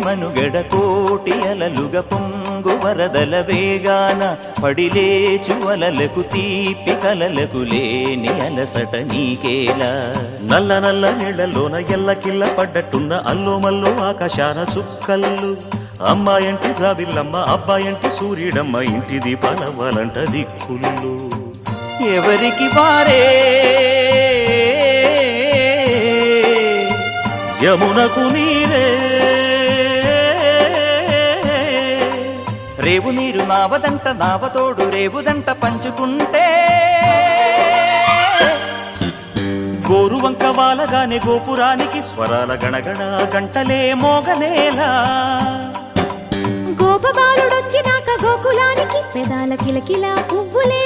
మనుగడ కోటి అలలుగా పొంగు వరదల వేగాన పడిలేచు అలలకు తీపి కలలకు లేని అలసట నీకేలా నల్ల నల్ల నీళ్లలోన ఎల్లకిల్ల పడ్డట్టున్న అల్లో మల్లో ఆకాశాన చుక్కల్లు అమ్మాయంటి రావిల్లమ్మ అబ్బాయంటి సూర్యుడమ్మ ఇంటి దీపాలవ్వాలంట దిక్కులు ఎవరికి వారే యమునకు నీరే రేవు నీరు నావదంట నావతోడు రేవుదంట పంచుకుంటే గోరువంక వాలగానే గోపురానికి స్వరాల గణగణ గంటలే మోగనేలా గోపబాలుడొచ్చినాక గోకులానికి పెదాల కిలకిల పువ్వులే